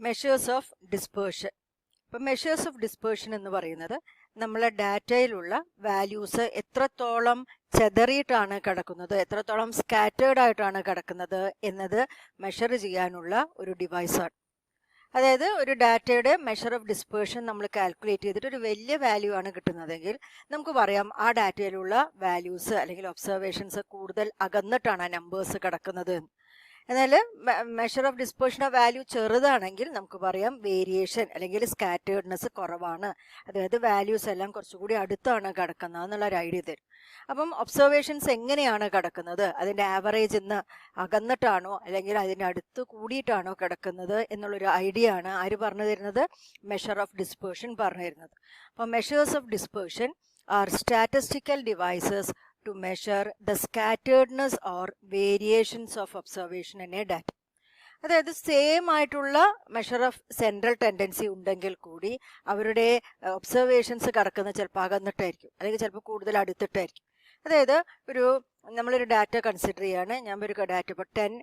Measures of dispersion. ഇപ്പം measures of dispersion എന്ന് പറയുന്നത് നമ്മളെ ഡാറ്റയിലുള്ള വാല്യൂസ് എത്രത്തോളം ചെതറിയിട്ടാണ് കിടക്കുന്നത്, എത്രത്തോളം സ്കാറ്റേർഡ് ആയിട്ടാണ് കിടക്കുന്നത് എന്നത് മെഷർ ചെയ്യാനുള്ള ഒരു ഡിവൈസാണ്. അതായത് ഒരു ഡാറ്റയുടെ മെഷർ ഓഫ് ഡിസ്പേർഷൻ നമ്മൾ കാൽക്കുലേറ്റ് ചെയ്തിട്ട് ഒരു വലിയ വാല്യൂ ആണ് കിട്ടുന്നതെങ്കിൽ നമുക്ക് പറയാം ആ ഡാറ്റയിലുള്ള വാല്യൂസ് അല്ലെങ്കിൽ ഒബ്സർവേഷൻസ് കൂടുതൽ അകന്നിട്ടാണ് ആ നമ്പേഴ്സ് കിടക്കുന്നത്. എന്നാൽ measure of dispersion of value ചെറുതാണെങ്കിൽ നമുക്ക് പറയാം വേരിയേഷൻ അല്ലെങ്കിൽ സ്കാറ്റേർഡ്നെസ് കുറവാണ്, അതായത് വാല്യൂസ് എല്ലാം കുറച്ചുകൂടി അടുത്താണ് കിടക്കുന്നത് എന്നുള്ളൊരു ഐഡിയ തരും. അപ്പം ഒബ്സർവേഷൻസ് എങ്ങനെയാണ് കിടക്കുന്നത്, അതിൻ്റെ ആവറേജ് ഇന്ന് അകന്നിട്ടാണോ അല്ലെങ്കിൽ അതിൻ്റെ അടുത്ത് കൂടിയിട്ടാണോ കിടക്കുന്നത് എന്നുള്ളൊരു ഐഡിയ ആണ് ആര് പറഞ്ഞു തരുന്നത്? മെഷർ ഓഫ് ഡിസ്പേർഷൻ പറഞ്ഞു തരുന്നത്. അപ്പം measures of dispersion are statistical devices to measure the scatteredness or variations of observation in a data. അതായത് സെയിം ആയിട്ടുള്ള മെഷർ ഓഫ് സെൻട്രൽ ടെൻഡൻസി ഉണ്ടെങ്കിൽ കൂടി അവരുടെ ഒബ്സർവേഷൻസ് കിടക്കുന്നത് ചിലപ്പോൾ അകന്നിട്ടായിരിക്കും അല്ലെങ്കിൽ ചിലപ്പോൾ കൂടുതൽ അടുത്തിട്ടായിരിക്കും. അതായത് നമ്മളൊരു ഡാറ്റ കൺസിഡർ ചെയ്യാണ്. ഞാൻ ഒരു ഡാറ്റ ഇപ്പോൾ 10,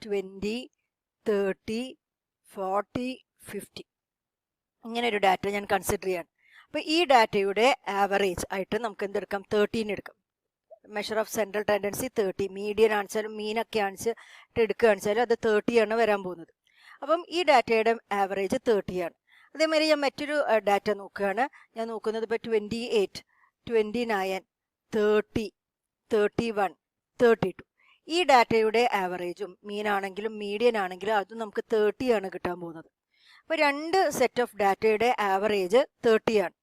20, 30, 40, 50 ഇങ്ങനെ ഒരു ഡാറ്റ ഞാൻ കൺസിഡർ ചെയ്യാണ്. അപ്പോൾ ഈ ഡാറ്റയുടെ ആവറേജ് ആയിട്ട് നമുക്ക് എന്തെടുക്കാം? 13 എടുക്കാം. Measure of central tendency 30, median ആണെച്ചാലും മീനൊക്കെ ആണെച്ചിട്ട് എടുക്കുകയാണെച്ചാലും അത് 30 ആണ് വരാൻ പോകുന്നത്. അപ്പം ഈ ഡാറ്റയുടെ ആവറേജ് 30 ആണ്. അതേമാതിരി ഞാൻ മറ്റൊരു ഡാറ്റ നോക്കുകയാണ്. ഞാൻ നോക്കുന്നത് ഇപ്പോൾ 28, 29, 30, 31, 32. ഈ ഡാറ്റയുടെ ആവറേജും മീനാണെങ്കിലും മീഡിയൻ ആണെങ്കിലും അതും നമുക്ക് 30 ആണ് കിട്ടാൻ പോകുന്നത്. അപ്പോൾ രണ്ട് സെറ്റ് ഓഫ് ഡാറ്റയുടെ ആവറേജ് 30 ആണ്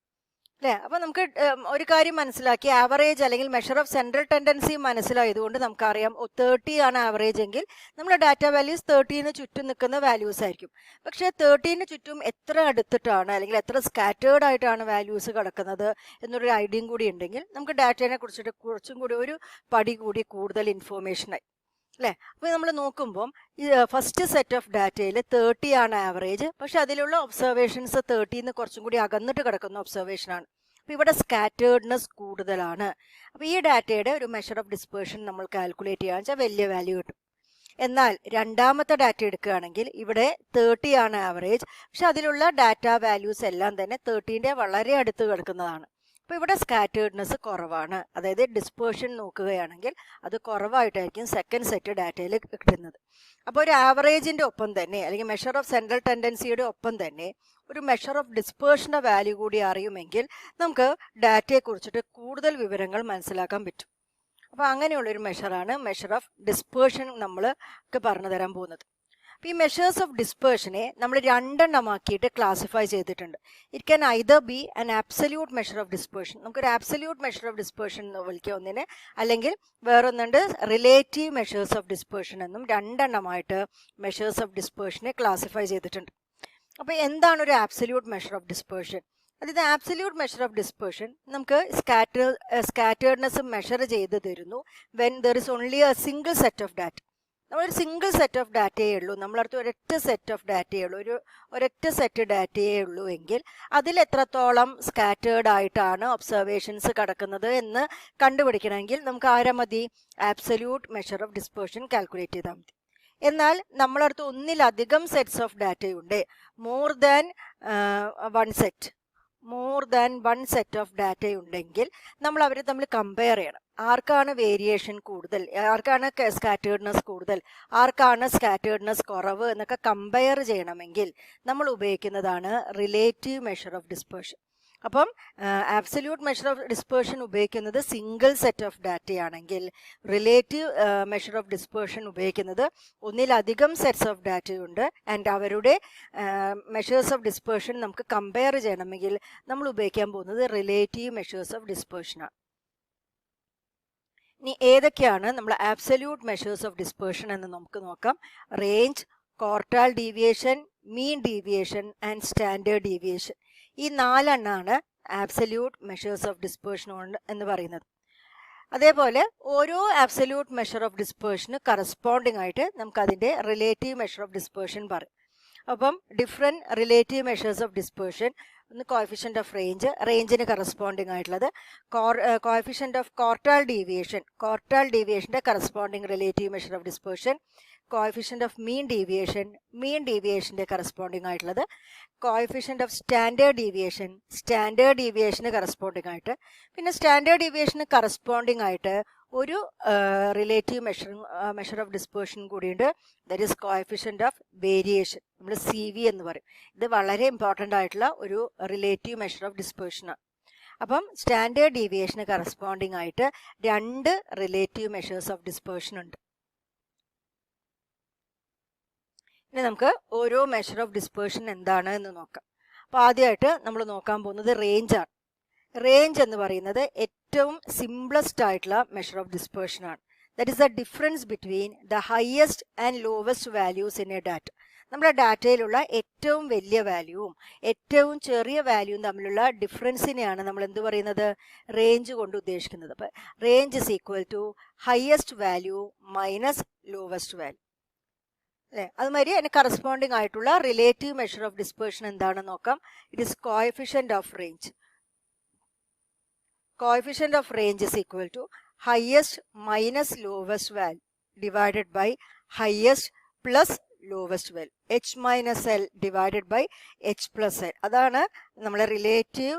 അല്ലേ? അപ്പോൾ നമുക്ക് ഒരു കാര്യം മനസ്സിലാക്കി, ആവറേജ് അല്ലെങ്കിൽ മെഷർ ഓഫ് സെൻട്രൽ ടെൻഡൻസി മനസ്സിലായതുകൊണ്ട് നമുക്കറിയാം 30 ആണ് ആവറേജ് എങ്കിൽ നമ്മുടെ ഡാറ്റ വാല്യൂസ് 30ന് ചുറ്റും നിൽക്കുന്ന വാല്യൂസ് ആയിരിക്കും. പക്ഷേ 30ന് ചുറ്റും എത്ര അടുത്തിട്ടാണ് അല്ലെങ്കിൽ എത്ര സ്കാറ്റേർഡ് ആയിട്ടാണ് വാല്യൂസ് കിടക്കുന്നത് എന്നൊരു ഐഡിയയും കൂടി ഉണ്ടെങ്കിൽ നമുക്ക് ഡാറ്റയെ കുറിച്ചിട്ട് കുറച്ചും കൂടി ഒരു പടി കൂടി കൂടുതൽ ഇൻഫോർമേഷനായി അല്ലേ? അപ്പോൾ നമ്മൾ നോക്കുമ്പം ഈ ഫസ്റ്റ് സെറ്റ് ഓഫ് ഡാറ്റയിൽ 30 ആണ് ആവറേജ്, പക്ഷെ അതിലുള്ള ഒബ്സർവേഷൻസ് 30ന്ന് കുറച്ചും കൂടി അകന്നിട്ട് കിടക്കുന്ന ഒബ്സർവേഷനാണ്. അപ്പോൾ ഇവിടെ സ്കാറ്റേർഡ്നെസ് കൂടുതലാണ്. അപ്പോൾ ഈ ഡാറ്റയുടെ ഒരു മെഷർ ഓഫ് ഡിസ്പേർഷൻ നമ്മൾ കാൽക്കുലേറ്റ് ചെയ്യുകയാണെന്ന് വെച്ചാൽ വലിയ വാല്യൂ കിട്ടും. എന്നാൽ രണ്ടാമത്തെ ഡാറ്റ എടുക്കുകയാണെങ്കിൽ ഇവിടെ 30 ആണ് ആവറേജ്, പക്ഷെ അതിലുള്ള ഡാറ്റ വാല്യൂസ് എല്ലാം തന്നെ 30ൻ്റെ വളരെ അടുത്ത് കിടക്കുന്നതാണ്. അപ്പോൾ ഇവിടെ സ്കാറ്റേർഡ്നെസ് കുറവാണ്, അതായത് ഡിസ്പേർഷൻ നോക്കുകയാണെങ്കിൽ അത് കുറവായിട്ടായിരിക്കും സെക്കൻഡ് സെറ്റ് ഡാറ്റയിൽ കിട്ടുന്നത്. അപ്പോൾ ഒരു ആവറേജിൻ്റെ ഒപ്പം തന്നെ അല്ലെങ്കിൽ മെഷർ ഓഫ് സെൻട്രൽ ടെൻഡൻസിയുടെ ഒപ്പം തന്നെ ഒരു മെഷർ ഓഫ് ഡിസ്പേർഷൻ്റെ വാല്യൂ കൂടി അറിയുമെങ്കിൽ നമുക്ക് ഡാറ്റയെ കുറിച്ചിട്ട് കൂടുതൽ വിവരങ്ങൾ മനസ്സിലാക്കാൻ പറ്റും. അപ്പോൾ അങ്ങനെയുള്ളൊരു മെഷറാണ് മെഷർ ഓഫ് ഡിസ്പേർഷൻ നമ്മൾക്ക് പറഞ്ഞു തരാൻ പോകുന്നത്. അപ്പോൾ ഈ മെഷേഴ്സ് ഓഫ് ഡിസ്പേർഷനെ നമ്മൾ രണ്ടെണ്ണമാക്കിയിട്ട് ക്ലാസിഫൈ ചെയ്തിട്ടുണ്ട്. It can either B an absolute measure of dispersion, നമുക്കൊരു ആബ്സല്യൂട്ട് മെഷർ ഓഫ് ഡിസ്പേർഷൻ എന്ന് വിളിക്കുക ഒന്നിനെ, അല്ലെങ്കിൽ വേറൊന്നുണ്ട് റിലേറ്റീവ് മെഷേഴ്സ് ഓഫ് ഡിസ്പേർഷൻ എന്നും രണ്ടെണ്ണമായിട്ട് മെഷേഴ്സ് ഓഫ് ഡിസ്പേർഷനെ ക്ലാസിഫൈ ചെയ്തിട്ടുണ്ട്. അപ്പോൾ എന്താണ് ഒരു ആബ്സല്യൂട്ട് മെഷർ ഓഫ് ഡിസ്പേർഷൻ? അതായത് ആബ്സല്യൂട്ട് മെഷർ ഓഫ് ഡിസ്പേർഷൻ നമുക്ക് സ്കാറ്റേർഡ്നെസ് മെഷർ ചെയ്ത് തരുന്നു when there is only A single set of data. നമ്മളൊരു സിംഗിൾ സെറ്റ് ഓഫ് ഡാറ്റയേ ഉള്ളൂ, നമ്മളടുത്ത് ഒരൊറ്റ സെറ്റ് ഓഫ് ഡാറ്റയേ ഉള്ളൂ, ഒരൊറ്റ സെറ്റ് ഡാറ്റയേ ഉള്ളൂ എങ്കിൽ അതിൽ എത്രത്തോളം സ്കാറ്റേർഡ് ആയിട്ടാണ് ഒബ്സർവേഷൻസ് കിടക്കുന്നത് എന്ന് കണ്ടുപിടിക്കണമെങ്കിൽ നമുക്ക് ആരാ മതി? Absolute measure of dispersion calculate ചെയ്താൽ മതി. എന്നാൽ നമ്മളടുത്ത് ഒന്നിലധികം സെറ്റ്സ് ഓഫ് ഡാറ്റയുണ്ട്, more than one set of data ഉണ്ടെങ്കിൽ നമ്മൾ അവരെ തമ്മിൽ കമ്പയർ ചെയ്യണം. ആർക്കാണ് വേരിയേഷൻ കൂടുതൽ, ആർക്കാണ് സ്കാറ്റേർഡ്നെസ് കൂടുതൽ, ആർക്കാണ് സ്കാറ്റേർഡ്നെസ് കുറവ് എന്നൊക്കെ കമ്പയർ ചെയ്യണമെങ്കിൽ നമ്മൾ ഉപയോഗിക്കുന്നതാണ് റിലേറ്റീവ് മെഷർ ഓഫ് ഡിസ്പേർഷൻ. അപ്പം ആബ്സല്യൂട്ട് മെഷർ ഓഫ് ഡിസ്പേർഷൻ ഉപയോഗിക്കുന്നത് സിംഗിൾ സെറ്റ് ഓഫ് ഡാറ്റയാണെങ്കിൽ റിലേറ്റീവ് മെഷർ ഓഫ് ഡിസ്പേർഷൻ ഉപയോഗിക്കുന്നത് ഒന്നിലധികം സെറ്റ്സ് ഓഫ് ഡാറ്റയുണ്ട് ആൻഡ് അവരുടെ മെഷേഴ്സ് ഓഫ് ഡിസ്പേർഷൻ നമുക്ക് കമ്പയർ ചെയ്യണമെങ്കിൽ നമ്മൾ ഉപയോഗിക്കാൻ പോകുന്നത് റിലേറ്റീവ് മെഷേഴ്സ് ഓഫ് ഡിസ്പേർഷനാണ്. ഇനി ഏതൊക്കെയാണ് നമ്മൾ ആബ്സല്യൂട്ട് മെഷേഴ്സ് ഓഫ് ഡിസ്പേർഷൻ എന്ന് നമുക്ക് നോക്കാം. Range, quartile deviation, mean deviation and standard deviation. ഈ 4 ആബ്സല്യൂട്ട് മെഷേഴ്സ് ഓഫ് ഡിസ്പേർഷൻ എന്ന് പറയുന്നത്. അതേപോലെ ഓരോ ആബ്സല്യൂട്ട് മെഷർ ഓഫ് ഡിസ്പേർഷന് കറസ്പോണ്ടിങ് ആയിട്ട് നമുക്ക് അതിൻ്റെ റിലേറ്റീവ് മെഷർ ഓഫ് ഡിസ്പേർഷൻ പറയും. അപ്പം different relative measures of dispersion, ഒന്ന് കോഎഫിഷ്യന്റ് ഓഫ് റേഞ്ചിന് കറസ്പോണ്ടിങ് ആയിട്ടുള്ളത്, കോഎഫിഷ്യന്റ് ഓഫ് ക്വാർട്ടൈൽ ഡീവിയേഷൻ്റെ corresponding relative measure of dispersion, coefficient of mean ഡീവിയേഷൻ്റെ കറസ്പോണ്ടിങ് ആയിട്ടുള്ളത്, കോഎഫിഷ്യൻ്റ് ഓഫ് സ്റ്റാൻഡേർഡ് ഡീവിയേഷന് കറസ്പോണ്ടിങ് ആയിട്ട്, പിന്നെ സ്റ്റാൻഡേർഡ് ഡീവിയേഷന് കറസ്പോണ്ടിങ് ആയിട്ട് ഒരു റിലേറ്റീവ് മെഷർ ഓഫ് ഡിസ്പേർഷൻ കൂടിയുണ്ട്, that is coefficient of variation, നമ്മൾ CV എന്ന് പറയും. ഇത് വളരെ ഇമ്പോർട്ടൻ്റ് ആയിട്ടുള്ള ഒരു റിലേറ്റീവ് മെഷർ ഓഫ് ഡിസ്പേർഷനാണ്. അപ്പം സ്റ്റാൻഡേർഡ് ഡീവിയേഷന് കറസ്പോണ്ടിങ് ആയിട്ട് 2 റിലേറ്റീവ് മെഷേഴ്സ് ഓഫ് ഡിസ്പേർഷൻ ഉണ്ട്. ഇനി നമുക്ക് ഓരോ മെഷർ ഓഫ് ഡിസ്പേർഷൻ എന്താണ് എന്ന് നോക്കാം. അപ്പോൾ ആദ്യമായിട്ട് നമ്മൾ നോക്കാൻ പോകുന്നത് റേഞ്ചാണ്. റേഞ്ച് എന്ന് പറയുന്നത് ഏറ്റവും സിംപ്ലസ്റ്റ് ആയിട്ടുള്ള മെഷർ ഓഫ് ഡിസ്പേർഷൻ ആണ്. That is the difference between the highest and lowest values in A data. നമ്മുടെ ഡാറ്റയിലുള്ള ഏറ്റവും വലിയ വാല്യൂവും ഏറ്റവും ചെറിയ വാല്യൂവും തമ്മിലുള്ള ഡിഫറൻസിനെയാണ് നമ്മൾ എന്ത് പറയുന്നത്, റേഞ്ച് കൊണ്ട് ഉദ്ദേശിക്കുന്നത്. അപ്പോൾ range is equal to highest value minus lowest value അല്ലേ. അതുമാതിരി അതിന് കറസ്പോണ്ടിങ് ആയിട്ടുള്ള റിലേറ്റീവ് മെഷർ ഓഫ് ഡിസ്പേർഷൻ എന്താണെന്ന് നോക്കാം. It is coefficient of range. Coefficient of range is equal to highest minus lowest value divided by highest plus lowest value. H minus L divided by H plus L. അതാണ് നമ്മളെ relative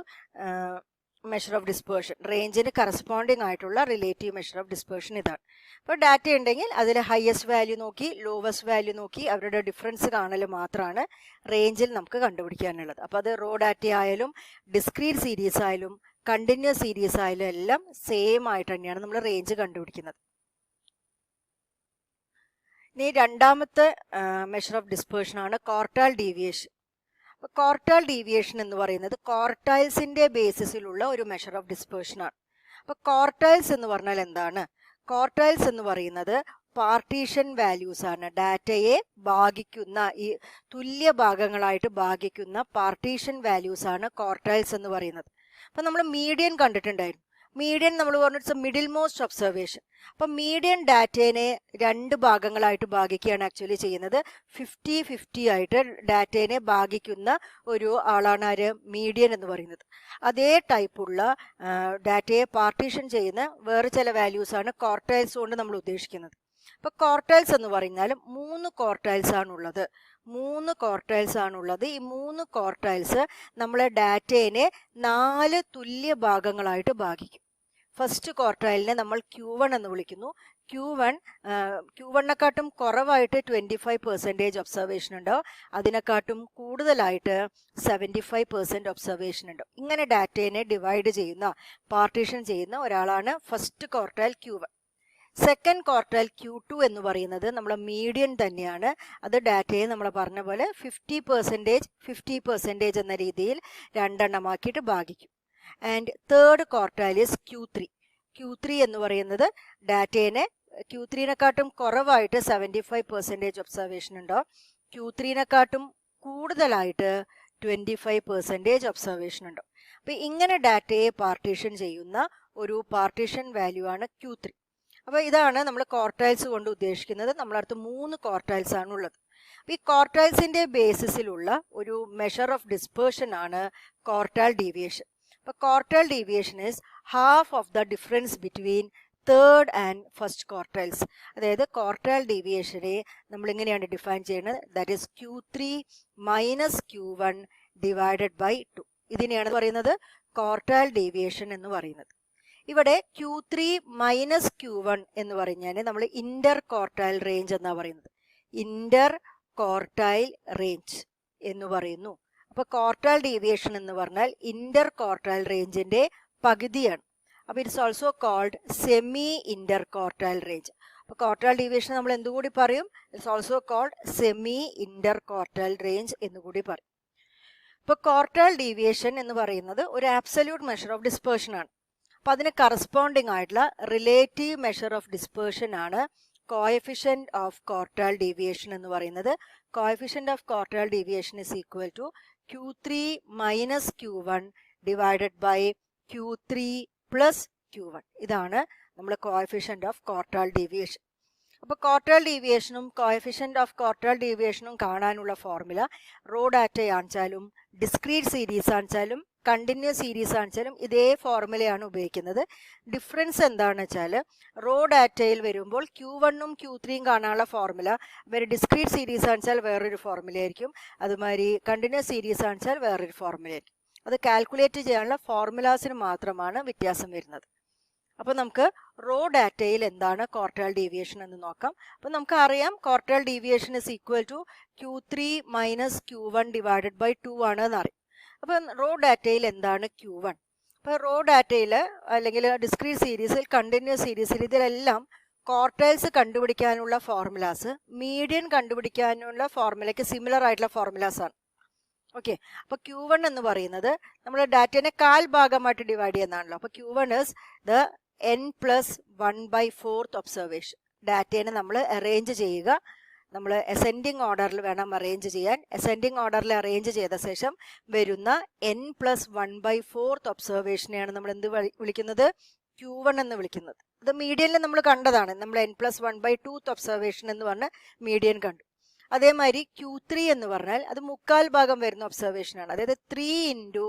measure of dispersion. റേഞ്ചിന് corresponding ആയിട്ടുള്ള relative measure of dispersion ഇതാണ്. അപ്പോൾ data ഉണ്ടെങ്കിൽ അതിൽ highest value നോക്കി lowest value നോക്കി അവരുടെ ഡിഫറൻസ് കാണൽ മാത്രമാണ് റേഞ്ചിൽ നമുക്ക് കണ്ടുപിടിക്കാനുള്ളത്. അപ്പോൾ അത് റോ ഡാറ്റ ആയാലും ഡിസ്ക്രീറ്റ് സീരീസ് ആയാലും കണ്ടിന്യൂസ് സീരീസ് ആയാലും എല്ലാം സെയിം ആയിട്ട് തന്നെയാണ് നമ്മൾ റേഞ്ച് കണ്ടുപിടിക്കുന്നത്. ഇനി രണ്ടാമത്തെ മെഷർ ഓഫ് ഡിസ്പേർഷൻ ആണ് ക്വാർട്ടൈൽ ഡീവിയേഷൻ. അപ്പോൾ ക്വാർട്ടൈൽ ഡീവിയേഷൻ എന്ന് പറയുന്നത് ക്വാർട്ടൈൽസിൻ്റെ ബേസിസിലുള്ള ഒരു മെഷർ ഓഫ് ഡിസ്പേർഷൻ ആണ്. അപ്പോൾ ക്വാർട്ടൈൽസ് എന്ന് പറഞ്ഞാൽ എന്താണ്? ക്വാർട്ടൈൽസ് എന്ന് പറയുന്നത് പാർട്ടീഷൻ വാല്യൂസ് ആണ്. ഡാറ്റയെ ഭാഗിക്കുന്ന ഈ തുല്യ ഭാഗങ്ങളായിട്ട് ഭാഗിക്കുന്ന പാർട്ടീഷൻ വാല്യൂസ് ആണ് ക്വാർട്ടൈൽസ് എന്ന് പറയുന്നത്. അപ്പം നമ്മൾ മീഡിയൻ കണ്ടിട്ടുണ്ടായിരുന്നു. മീഡിയൻ നമ്മൾ പറഞ്ഞു it's A middle most observation. അപ്പം മീഡിയൻ ഡാറ്റേനെ 2 ഭാഗങ്ങളായിട്ട് ഭാഗിക്കുകയാണ് ആക്ച്വലി ചെയ്യുന്നത്. 50-50 ആയിട്ട് ഡാറ്റേനെ ഭാഗിക്കുന്ന ഒരു ആളാണ് ആര്? മീഡിയൻ എന്ന് പറയുന്നത്. അതേ ടൈപ്പുള്ള ഡാറ്റയെ പാർട്ടീഷൻ ചെയ്യുന്ന വേറെ ചില വാല്യൂസാണ് ക്വാർട്ടൈൽസ് കൊണ്ട് നമ്മൾ ഉദ്ദേശിക്കുന്നത്. അപ്പോൾ ക്വാർട്ടൈൽസ് എന്ന് പറഞ്ഞാൽ 3 ക്വാർട്ടൈൽസ് ആണുള്ളത്. 3 ക്വാർട്ടൈൽസ് ആണുള്ളത്. ഈ 3 ക്വാർട്ടൈൽസ് നമ്മളെ ഡാറ്റേനെ 4 തുല്യ ഭാഗങ്ങളായിട്ട് ഭാഗിക്കും. ഫസ്റ്റ് ക്വാർട്ടൈലിനെ നമ്മൾ Q1 എന്ന് വിളിക്കുന്നു. Q1നെക്കാട്ടും കുറവായിട്ട് 25% ഒബ്സർവേഷൻ ഉണ്ടാവും. അതിനെക്കാട്ടും കൂടുതലായിട്ട് 75% ഒബ്സർവേഷൻ ഉണ്ടാവും. ഇങ്ങനെ ഡാറ്റേനെ ഡിവൈഡ് ചെയ്യുന്ന പാർട്ടീഷൻ ചെയ്യുന്ന ഒരാളാണ് first quartile Q1. Second quartile Q2 എന്ന് പറയുന്നത് നമ്മളെ മീഡിയൻ തന്നെയാണ്. അത് ഡാറ്റയെ നമ്മൾ പറഞ്ഞ പോലെ 50% എന്ന രീതിയിൽ 2 എണ്ണമാക്കിയിട്ട് ഭാഗിക്കും. And third quartile is Q3 എന്ന് പറയുന്നത് ഡാറ്റേനെ Q3നെക്കാട്ടും കുറവായിട്ട് 75% ഒബ്സർവേഷൻ ഉണ്ടാവും. Q3നെക്കാട്ടും കൂടുതലായിട്ട് 25% ഒബ്സർവേഷൻ ഉണ്ടാവും. അപ്പോൾ ഇങ്ങനെ ഡാറ്റയെ പാർട്ടീഷൻ ചെയ്യുന്ന ഒരു പാർട്ടീഷൻ വാല്യൂ ആണ് Q3. അപ്പോൾ ഇതാണ് നമ്മൾ ക്വാർട്ടൈൽസ് കൊണ്ട് ഉദ്ദേശിക്കുന്നത്. നമ്മളടുത്ത് 3 ക്വാർട്ടൈൽസ് ആണുള്ളത്. അപ്പോൾ ഈ ക്വാർട്ടൈൽസിൻ്റെ ബേസിസിലുള്ള ഒരു മെഷർ ഓഫ് ഡിസ്പേർഷൻ ആണ് ക്വാർട്ടൈൽ ഡീവിയേഷൻ. അപ്പോൾ quartile deviation is half of the difference between third and first quartiles. അതായത് ക്വാർട്ടൈൽ ഡീവിയേഷനെ നമ്മളിങ്ങനെയാണ് ഡിഫൈൻ ചെയ്യുന്നത്. That is Q3 minus Q1 divided by 2. ഇതിനെയാണ് പറയുന്നത് ക്വാർട്ടൈൽ ഡീവിയേഷൻ എന്ന് പറയുന്നത്. ഇവിടെ Q3 മൈനസ് Q1 എന്ന് പറഞ്ഞാൽ നമ്മൾ ഇന്റർ ക്വാർട്ടൈൽ റേഞ്ച് എന്നാണ് പറയുന്നത്. ഇന്റർ ക്വാർട്ടൈൽ റേഞ്ച് എന്ന് പറയുന്നു. അപ്പോൾ ക്വാർട്ടൈൽ ഡീവിയേഷൻ എന്ന് പറഞ്ഞാൽ ഇന്റർ ക്വാർട്ടൈൽ റേഞ്ചിന്റെ പകുതിയാണ്. അപ്പോൾ it's also called semi inter quartile range. അപ്പോൾ ക്വാർട്ടൈൽ ഡീവിയേഷൻ നമ്മൾ എന്തുകൂടി പറയും? It's also called semi inter quartile range എന്നുകൂടി പറയും. ഇപ്പോൾ ക്വാർട്ടൈൽ ഡീവിയേഷൻ എന്ന് പറയുന്നത് ഒരു ആബ്സല്യൂട്ട് മെഷർ ഓഫ് ഡിസ്പേർഷൻ ആണ്. അപ്പോൾ അതിന് കറസ്പോണ്ടിങ് ആയിട്ടുള്ള റിലേറ്റീവ് മെഷർ ഓഫ് ഡിസ്പേർഷൻ ആണ് കോഎഫിഷ്യന്റ് ഓഫ് ക്വാർട്ടൈൽ ഡീവിയേഷൻ എന്ന് പറയുന്നത്. Coefficient of quartile deviation is equal to Q3 minus Q1 divided by Q3 plus Q1. ഇതാണ് നമ്മൾ കോഎഫിഷ്യന്റ് ഓഫ് ക്വാർട്ടൈൽ ഡീവിയേഷൻ. അപ്പോൾ ക്വാർട്ടൈൽ ഡീവിയേഷനും കോഎഫിഷ്യന്റ് ഓഫ് ക്വാർട്ടൈൽ ഡീവിയേഷനും കാണാനുള്ള formula raw data ആണെച്ചാലും ഡിസ്ക്രീറ്റ് സീരീസ് ആണെച്ചാലും കണ്ടിന്യൂസ് സീരീസ് ആണെച്ചാലും ഇതേ ഫോർമുലയാണ് ഉപയോഗിക്കുന്നത്. ഡിഫറൻസ് എന്താണെന്ന് വെച്ചാൽ റോ ഡാറ്റയിൽ വരുമ്പോൾ Q1ഉം Q3യും കാണാനുള്ള ഫോർമുല വേറെ, ഡിസ്ക്രീറ്റ് സീരീസ് ആണെച്ചാൽ വേറൊരു ഫോർമുല ആയിരിക്കും, അതുമാതിരി കണ്ടിന്യൂസ് സീരീസ് ആണെച്ചാൽ വേറൊരു ഫോർമുല ആയിരിക്കും. അത് കാൽക്കുലേറ്റ് ചെയ്യാനുള്ള ഫോർമുലാസിന് മാത്രമാണ് വ്യത്യാസം വരുന്നത്. അപ്പോൾ നമുക്ക് റോ ഡാറ്റയിൽ എന്താണ് ക്വാർട്ടൈൽ ഡീവിയേഷൻ എന്ന് നോക്കാം. അപ്പോൾ നമുക്ക് അറിയാം quartile deviation is equal to Q3 minus Q1 divided by 2 ആണ് എന്നറിയാം. അപ്പം റോ ഡാറ്റയിൽ എന്താണ് Q1? അപ്പോൾ റോ ഡാറ്റയിൽ അല്ലെങ്കിൽ ഡിസ്ക്രീറ്റ് സീരീസിൽ, കണ്ടിന്യൂസ് സീരീസിൽ ഇതിലെല്ലാം ക്വാർട്ടൈൽസ് കണ്ടുപിടിക്കാനുള്ള ഫോർമുലാസ് മീഡിയൻ കണ്ടുപിടിക്കാനുള്ള ഫോർമുലയ്ക്ക് സിമിലർ ആയിട്ടുള്ള ഫോർമുലാസ് ആണ്. ഓക്കെ, അപ്പോൾ Q1 എന്ന് പറയുന്നത് നമ്മൾ ഡാറ്റേനെ കാൽ ഭാഗമായിട്ട് ഡിവൈഡ് ചെയ്യുന്നതാണല്ലോ. അപ്പോൾ Q1 is the n+1/4 observation. ഡാറ്റേനെ നമ്മൾ അറേഞ്ച് ചെയ്യുക, നമ്മൾ അസെൻഡിങ് ഓർഡറിൽ വേണം അറേഞ്ച് ചെയ്യാൻ. അസെൻഡിങ് ഓർഡറിൽ അറേഞ്ച് ചെയ്ത ശേഷം വരുന്ന n+1/4 ഒബ്സർവേഷനെയാണ് നമ്മൾ എന്ത് വിളിക്കുന്നത്? Q1 എന്ന് വിളിക്കുന്നത്. ഇത് മീഡിയനിൽ നമ്മൾ കണ്ടതാണ്. നമ്മൾ n+1/2 ഒബ്സർവേഷൻ എന്ന് പറഞ്ഞ് മീഡിയൻ കണ്ടു. അതേമാതിരി Q3 എന്ന് പറഞ്ഞാൽ അത് 3/4 ഭാഗം വരുന്ന ഒബ്സർവേഷൻ ആണ്. അതായത് 3 ×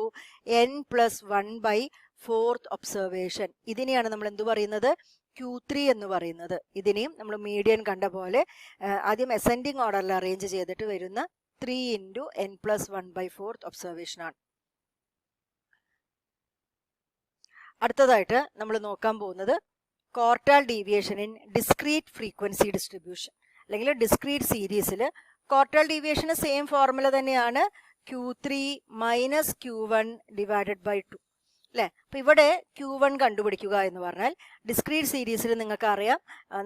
n+1/4 ഒബ്സർവേഷൻ. ഇതിനെയാണ് നമ്മൾ എന്ത് പറയുന്നത്? Q3 എന്ന് പറയുന്നത്. ഇതിനെയും നമ്മൾ മീഡിയൻ കണ്ട പോലെ ആദ്യം അസെൻഡിങ് ഓർഡറിൽ അറേഞ്ച് ചെയ്തിട്ട് വരുന്ന 3 × n+1/4 ഒബ്സർവേഷൻ ആണ്. അടുത്തതായിട്ട് നമ്മൾ നോക്കാൻ പോകുന്നത് quartile deviation in discrete frequency distribution, അല്ലെങ്കിൽ ഡിസ്ക്രീറ്റ് സീരീസിൽ ക്വാർട്ടൈൽ ഡീവിയേഷന് സെയിം ഫോർമുല തന്നെയാണ്, Q3 minus Q1 divided by 2 അല്ലേ. അപ്പോൾ ഇവിടെ Q1 കണ്ടുപിടിക്കുക എന്ന് പറഞ്ഞാൽ ഡിസ്ക്രീറ്റ് സീരീസിൽ നിങ്ങൾക്ക് അറിയാം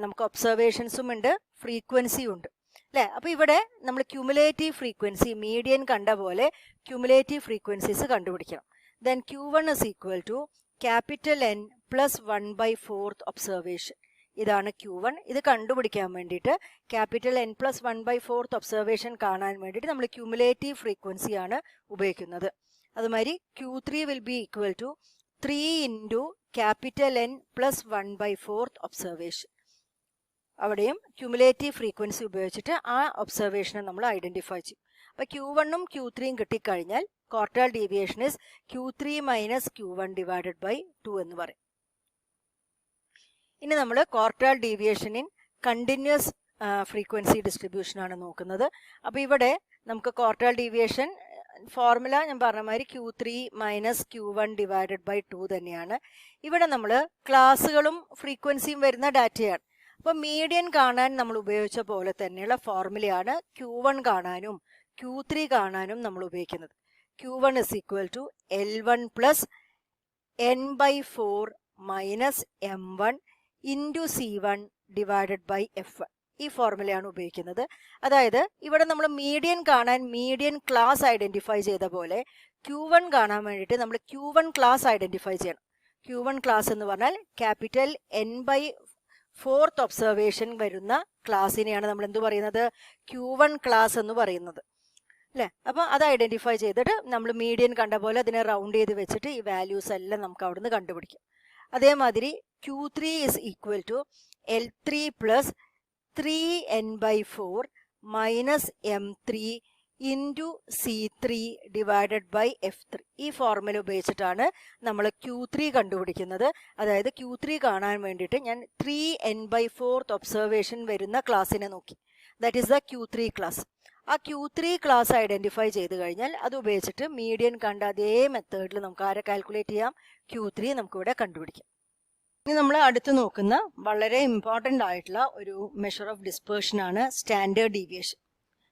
നമുക്ക് ഒബ്സർവേഷൻസും ഉണ്ട്, ഫ്രീക്വൻസിയും ഉണ്ട് അല്ലേ. അപ്പോൾ ഇവിടെ നമ്മൾ ക്യുമുലേറ്റീവ് ഫ്രീക്വൻസി മീഡിയൻ കണ്ട പോലെ ക്യുമുലേറ്റീവ് ഫ്രീക്വൻസീസ് കണ്ടുപിടിക്കണം. Then Q1 is equal to N + 1/4 observation. ഇതാണ് Q1. ഇത് കണ്ടുപിടിക്കാൻ വേണ്ടിയിട്ട് N + 1/4 ഒബ്സർവേഷൻ കാണാൻ വേണ്ടിയിട്ട് നമ്മൾ ക്യുമുലേറ്റീവ് ഫ്രീക്വൻസി ആണ് ഉപയോഗിക്കുന്നത്. അതുമാതിരി Q3 will be equal to 3 × N + 1/4 observation. അവിടെയും ക്യുമുലേറ്റീവ് ഫ്രീക്വൻസി ഉപയോഗിച്ചിട്ട് ആ ഒബ്സർവേഷനെ നമ്മൾ ഐഡന്റിഫൈ ചെയ്യും. അപ്പോൾ Q1ഉം Q3യും കിട്ടിക്കഴിഞ്ഞാൽ quartile deviation is Q3 minus Q1 divided by 2 എന്ന് പറയും. ഇനി നമ്മൾ quartile deviation in continuous frequency distribution ആണ് നോക്കുന്നത്. അപ്പോൾ ഇവിടെ നമുക്ക് ക്വാർട്ടൈൽ ഡീവിയേഷൻ ഫോർമുല ഞാൻ പറഞ്ഞ മാതിരി Q3 minus Q1 divided by 2 തന്നെയാണ്. ഇവിടെ നമ്മൾ ക്ലാസ്സുകളും ഫ്രീക്വൻസിയും വരുന്ന ഡാറ്റയാണ്. അപ്പോൾ മീഡിയൻ കാണാൻ നമ്മൾ ഉപയോഗിച്ച പോലെ തന്നെയുള്ള ഫോർമുലയാണ് Q1 കാണാനും Q3 കാണാനും നമ്മൾ ഉപയോഗിക്കുന്നത്. Q1 is equal to L1 + n/4 minus M1 into C1 divided by F1. ഈ ഫോർമുലയാണ് ഉപയോഗിക്കുന്നത്. അതായത് ഇവിടെ നമ്മൾ മീഡിയൻ കാണാൻ മീഡിയൻ ക്ലാസ് ഐഡന്റിഫൈ ചെയ്ത പോലെ Q1 കാണാൻ വേണ്ടിയിട്ട് നമ്മൾ Q1 ക്ലാസ് ഐഡന്റിഫൈ ചെയ്യണം. Q1 ക്ലാസ് എന്ന് പറഞ്ഞാൽ N/4 ഒബ്സർവേഷൻ വരുന്ന ക്ലാസ്സിനെയാണ് നമ്മൾ എന്ത് പറയുന്നത്? Q1 ക്ലാസ് എന്ന് പറയുന്നത് അല്ലേ. അപ്പോൾ അത് ഐഡന്റിഫൈ ചെയ്തിട്ട് നമ്മൾ മീഡിയൻ കണ്ട പോലെ അതിനെ റൗണ്ട് ചെയ്ത് വെച്ചിട്ട് ഈ വാല്യൂസ് എല്ലാം നമുക്ക് അവിടുന്ന് കണ്ടുപിടിക്കാം. അതേമാതിരി Q3 is equal to L3 + 3n/4 minus M3 into C3 divided by F3. ഈ ഫോർമുല ഉപയോഗിച്ചിട്ടാണ് നമ്മൾ Q3 കണ്ടുപിടിക്കുന്നത്. അതായത് Q3 കാണാൻ വേണ്ടിയിട്ട് ഞാൻ 3n/4 ഒബ്സർവേഷൻ വരുന്ന ക്ലാസ്സിനെ നോക്കി. That is the Q3 class. ആ Q3 ക്ലാസ് ഐഡന്റിഫൈ ചെയ്ത് കഴിഞ്ഞാൽ അത് ഉപയോഗിച്ചിട്ട് മീഡിയൻ കണ്ട അതേ മെത്തേഡിൽ നമുക്ക് ആരെ കാൽക്കുലേറ്റ് ചെയ്യാം? Q3 നമുക്കിവിടെ കണ്ടുപിടിക്കാം. ഇനി നമ്മൾ അടുത്ത് നോക്കുന്ന വളരെ ഇമ്പോർട്ടൻ്റ് ആയിട്ടുള്ള ഒരു മെഷർ ഓഫ് ഡിസ്പേർഷൻ ആണ് സ്റ്റാൻഡേർഡ് ഡീവിയേഷൻ.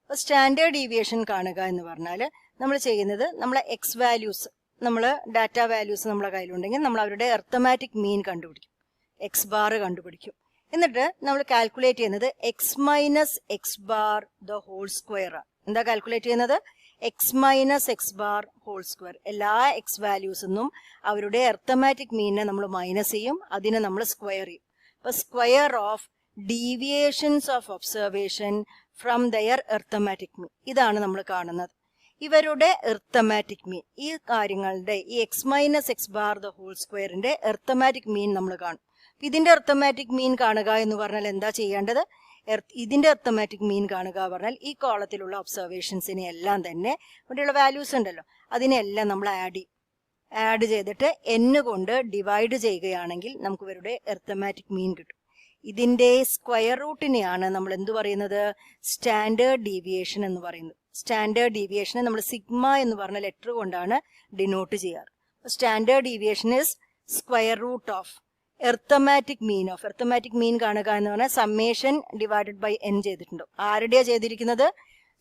അപ്പോൾ സ്റ്റാൻഡേർഡ് ഡീവിയേഷൻ കാണുക എന്ന് പറഞ്ഞാൽ നമ്മൾ ചെയ്യുന്നത് നമ്മളെ എക്സ് വാല്യൂസ്, നമ്മൾ ഡാറ്റ വാല്യൂസ് നമ്മളെ കയ്യിലുണ്ടെങ്കിൽ നമ്മൾ അവരുടെ അർത്തമാറ്റിക് മീൻ കണ്ടുപിടിക്കും, എക്സ് ബാർ കണ്ടുപിടിക്കും. എന്നിട്ട് നമ്മൾ കാൽക്കുലേറ്റ് ചെയ്യുന്നത് x minus X bar the whole square ആണ്. എന്താ കാൽക്കുലേറ്റ് ചെയ്യുന്നത്? X minus X bar whole square. എല്ലാ എക്സ് വാല്യൂസിന്നും അവരുടെ അർത്തമാറ്റിക് മീനിനെ നമ്മൾ മൈനസ് ചെയ്യും, അതിനെ നമ്മൾ സ്ക്വയർ ചെയ്യും. അപ്പോൾ square of deviations of observation from their arithmetic mean, ഇതാണ് നമ്മൾ കാണുന്നത്. ഇവരുടെ അർത്തമാറ്റിക് മീൻ, ഈ കാര്യങ്ങളുടെ ഈ X minus X bar the whole സ്ക്വയറിന്റെ അർത്തമാറ്റിക് മീൻ നമ്മൾ കാണും. ഇതിന്റെ അർത്തമാറ്റിക് മീൻ കാണുക എന്ന് പറഞ്ഞാൽ എന്താ ചെയ്യേണ്ടത്? ഇതിന്റെ അർത്തമാറ്റിക് മീൻ കാണുക പറഞ്ഞാൽ ഈ കോളത്തിലുള്ള ഒബ്സർവേഷൻസിനെ എല്ലാം തന്നെ ഇവിടെയുള്ള വാല്യൂസ് ഉണ്ടല്ലോ അതിനെല്ലാം നമ്മൾ ആഡ് ചെയ്യും. ആഡ് ചെയ്തിട്ട് n കൊണ്ട് ഡിവൈഡ് ചെയ്യുകയാണെങ്കിൽ നമുക്ക് ഇവരുടെ എർത്തമാറ്റിക് മീൻ കിട്ടും. ഇതിന്റെ സ്ക്വയർ റൂട്ടിനെയാണ് നമ്മൾ എന്ത് പറയുന്നത്? സ്റ്റാൻഡേർഡ് ഡീവിയേഷൻ എന്ന് പറയുന്നത്. സ്റ്റാൻഡേർഡ് ഡീവിയേഷനെ നമ്മൾ സിഗ്മ എന്ന് പറഞ്ഞ ലെറ്റർ കൊണ്ടാണ് ഡിനോട്ട് ചെയ്യാറ്. Standard deviation is square root of arithmetic mean of. Arithmetic mean കാണുക എന്ന് പറഞ്ഞാൽ സമ്മേഷൻ ഡിവൈഡഡ് ബൈ n ചെയ്തിട്ടുണ്ടോ? ആരുടെയാ ചെയ്തിരിക്കുന്നത്?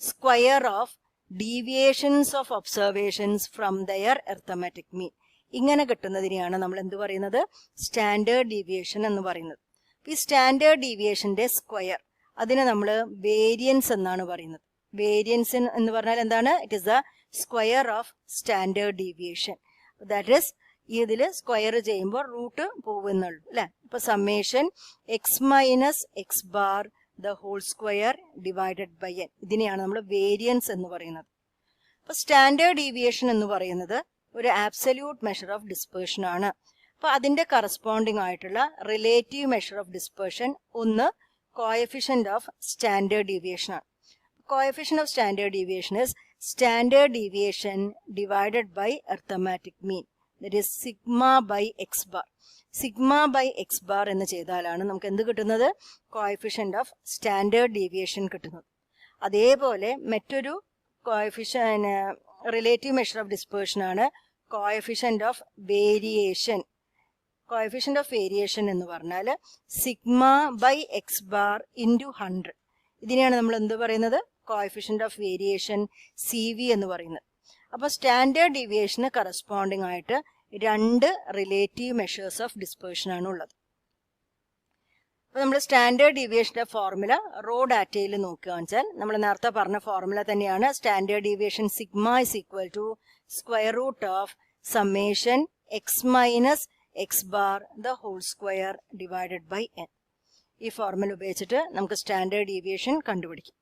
Square of deviations of observations from their arithmetic mean. ഇങ്ങനെ കിട്ടുന്നതിനെയാണ് നമ്മൾ എന്ത് പറയുന്നത്? സ്റ്റാൻഡേർഡ് ഡീവിയേഷൻ എന്ന് പറയുന്നത്. ഈ സ്റ്റാൻഡേർഡ് ഡീവിയേഷന്റെ സ്ക്വയർ, അതിനെ നമ്മൾ വേരിയൻസ് എന്നാണ് പറയുന്നത്. വേരിയൻസ് എന്ന് പറഞ്ഞാൽ എന്താണ്? It is the square of standard deviation. That is ഇതിൽ സ്ക്വയർ ചെയ്യുമ്പോൾ റൂട്ട് പോകുന്നുള്ളൂ അല്ലെ. ഇപ്പൊ summation x minus X bar the whole square divided by n, ഇതിനെയാണ് നമ്മൾ വേരിയൻസ് എന്ന് പറയുന്നത്. അപ്പൊ സ്റ്റാൻഡേർഡ് ഡീവിയേഷൻ എന്ന് പറയുന്നത് ഒരു ആബ്സല്യൂട്ട് മെഷർ ഓഫ് ഡിസ്പേർഷൻ ആണ്. അപ്പൊ അതിന്റെ കറസ്പോണ്ടിങ് ആയിട്ടുള്ള റിലേറ്റീവ് മെഷർ ഓഫ് ഡിസ്പേർഷൻ ഒന്ന് കോഎഫിഷ്യന്റ് ഓഫ് സ്റ്റാൻഡേർഡ് ഡീവിയേഷൻ ആണ്. Coefficient of standard deviation is standard deviation divided by arithmetic mean, that is sigma by X bar. Sigma by X bar എന്ന് ചെയ്താലാണ് നമുക്ക് എന്ത് കിട്ടുന്നത്? കോഎഫിഷ്യന്റ് ഓഫ് സ്റ്റാൻഡേർഡ് ഡീവിയേഷൻ കിട്ടുന്നത്. അതേപോലെ മറ്റൊരു coefficient relative measure of dispersion ആണ് coefficient of variation. Coefficient of variation എന്ന് പറഞ്ഞാൽ sigma by X bar into 100. ഇതിനെയാണ് നമ്മൾ എന്ത് പറയുന്നത്? കോഎഫിഷ്യന്റ് ഓഫ് വേരിയേഷൻ CV എന്ന് പറയുന്നത്. അപ്പോൾ സ്റ്റാൻഡേർഡ് ഡീവിയേഷന് കറസ്പോണ്ടിങ് ആയിട്ട് രണ്ട് റിലേറ്റീവ് മെഷേഴ്സ് ഓഫ് ഡിസ്പേർഷൻ ആണ് ഉള്ളത്. അപ്പോൾ നമ്മൾ സ്റ്റാൻഡേർഡ് ഡീവിയേഷന്റെ ഫോർമുല റോ ഡാറ്റയിൽ നോക്കുകയാണെന്ന് വെച്ചാൽ നമ്മൾ നേരത്തെ പറഞ്ഞ ഫോർമുല തന്നെയാണ്. Standard deviation sigma is equal to square root of summation x minus X bar the whole square divided by n. ഈ ഫോർമുല ഉപയോഗിച്ചിട്ട് നമുക്ക് സ്റ്റാൻഡേർഡ് ഡീവിയേഷൻ കണ്ടുപിടിക്കും.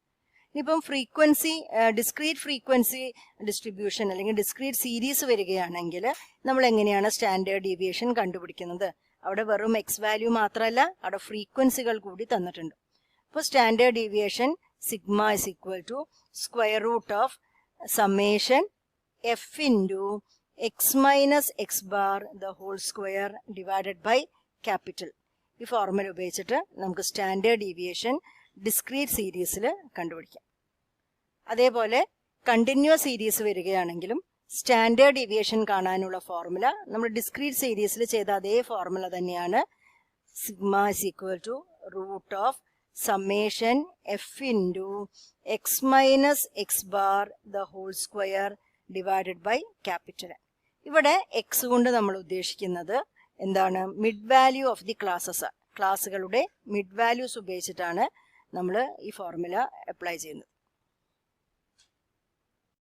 ഇനിയിപ്പം ഫ്രീക്വൻസി, ഡിസ്ക്രീറ്റ് ഫ്രീക്വൻസി ഡിസ്ട്രിബ്യൂഷൻ അല്ലെങ്കിൽ ഡിസ്ക്രീറ്റ് സീരീസ് വരികയാണെങ്കിൽ നമ്മൾ എങ്ങനെയാണ് സ്റ്റാൻഡേർഡ് ഡീവിയേഷൻ കണ്ടുപിടിക്കുന്നത്? അവിടെ വെറും എക്സ് വാല്യൂ മാത്രമല്ല, അവിടെ ഫ്രീക്വൻസികൾ കൂടി തന്നിട്ടുണ്ട്. അപ്പോൾ standard deviation sigma is equal to square root of summation F into x minus X bar the whole square divided by capital. ഈ ഫോർമുല ഉപയോഗിച്ചിട്ട് നമുക്ക് സ്റ്റാൻഡേർഡ് ഡീവിയേഷൻ ഡിസ്ക്രീറ്റ് സീരീസിൽ കണ്ടുപിടിക്കാം. അതേപോലെ കണ്ടിന്യൂസ് സീരീസ് വരികയാണെങ്കിലും സ്റ്റാൻഡേർഡ് ഡീവിയേഷൻ കാണാനുള്ള ഫോർമുല നമ്മൾ discrete സീരീസിൽ ചെയ്ത അതേ ഫോർമുല തന്നെയാണ്. Sigma is equal to root of summation F into x minus X bar the whole square divided by capital. ഇവിടെ എക്സ് കൊണ്ട് നമ്മൾ ഉദ്ദേശിക്കുന്നത് എന്താണ്? Mid value of the classes. ക്ലാസ്സുകളുടെ മിഡ് വാല്യൂസ് ഉപയോഗിച്ചിട്ടാണ് നമ്മൾ ഈ ഫോർമുല അപ്ലൈ ചെയ്യുന്നത്.